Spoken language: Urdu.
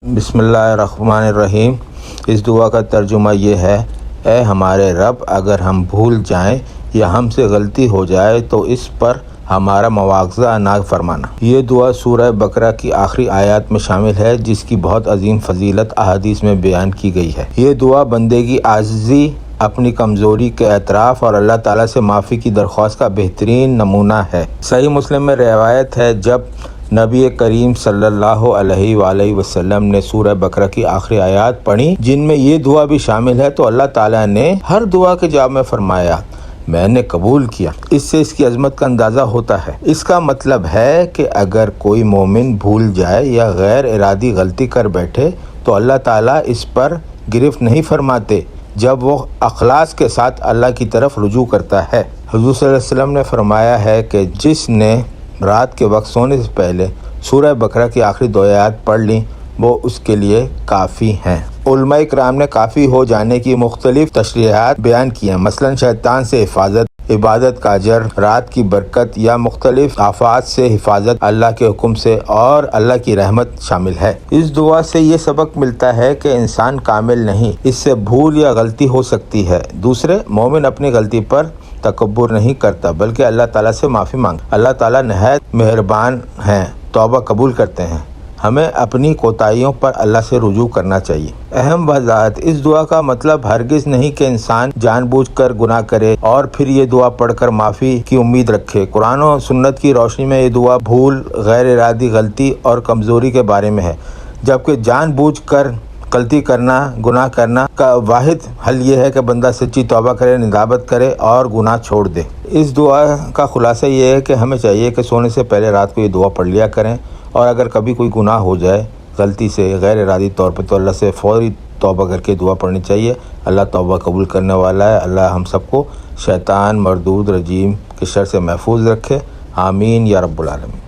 بسم اللہ الرحمن الرحیم۔ اس دعا کا ترجمہ یہ ہے: اے ہمارے رب، اگر ہم بھول جائیں یا ہم سے غلطی ہو جائے تو اس پر ہمارا مواخذہ نہ فرمانا۔ یہ دعا سورہ بقرہ کی آخری آیات میں شامل ہے، جس کی بہت عظیم فضیلت احادیث میں بیان کی گئی ہے۔ یہ دعا بندے کی عاجزی، اپنی کمزوری کے اعتراف اور اللہ تعالیٰ سے معافی کی درخواست کا بہترین نمونہ ہے۔ صحیح مسلم میں روایت ہے، جب نبی کریم صلی اللہ علیہ وآلہ وسلم نے سورہ بقرہ کی آخری آیات پڑھی جن میں یہ دعا بھی شامل ہے، تو اللہ تعالیٰ نے ہر دعا کے جواب میں فرمایا، میں نے قبول کیا۔ اس سے اس کی عظمت کا اندازہ ہوتا ہے۔ اس کا مطلب ہے کہ اگر کوئی مومن بھول جائے یا غیر ارادی غلطی کر بیٹھے تو اللہ تعالیٰ اس پر گرفت نہیں فرماتے جب وہ اخلاص کے ساتھ اللہ کی طرف رجوع کرتا ہے۔ حضور صلی اللہ علیہ وسلم نے فرمایا ہے کہ جس نے رات کے وقت سونے سے پہلے سورہ بقرہ کی آخری دو آیات پڑھ لیں، وہ اس کے لیے کافی ہیں۔ علماء کرام نے کافی ہو جانے کی مختلف تشریحات بیان کی ہیں، مثلا شیطان سے حفاظت، عبادت کا اجر، رات کی برکت یا مختلف آفات سے حفاظت اللہ کے حکم سے، اور اللہ کی رحمت شامل ہے۔ اس دعا سے یہ سبق ملتا ہے کہ انسان کامل نہیں، اس سے بھول یا غلطی ہو سکتی ہے۔ دوسرے، مومن اپنی غلطی پر تکبر نہیں کرتا بلکہ اللہ تعالیٰ سے معافی مانگتا۔ اللہ تعالیٰ نہایت مہربان ہیں، توبہ قبول کرتے ہیں۔ ہمیں اپنی کوتاہیوں پر اللہ سے رجوع کرنا چاہیے۔ اہم وضاحت: اس دعا کا مطلب ہرگز نہیں کہ انسان جان بوجھ کر گناہ کرے اور پھر یہ دعا پڑھ کر معافی کی امید رکھے۔ قرآن و سنت کی روشنی میں یہ دعا بھول، غیر ارادی غلطی اور کمزوری کے بارے میں ہے، جبکہ جان بوجھ کر غلطی کرنا، گناہ کرنا کا واحد حل یہ ہے کہ بندہ سچی توبہ کرے، ندامت کرے اور گناہ چھوڑ دے۔ اس دعا کا خلاصہ یہ ہے کہ ہمیں چاہیے کہ سونے سے پہلے رات کو یہ دعا پڑھ لیا کریں، اور اگر کبھی کوئی گناہ ہو جائے غلطی سے، غیر ارادی طور پہ، تو اللہ سے فوری توبہ کر کے دعا پڑھنی چاہیے۔ اللہ توبہ قبول کرنے والا ہے۔ اللہ ہم سب کو شیطان، مردود، رجیم کے شر سے محفوظ رکھے۔ آمین یا رب العالمین۔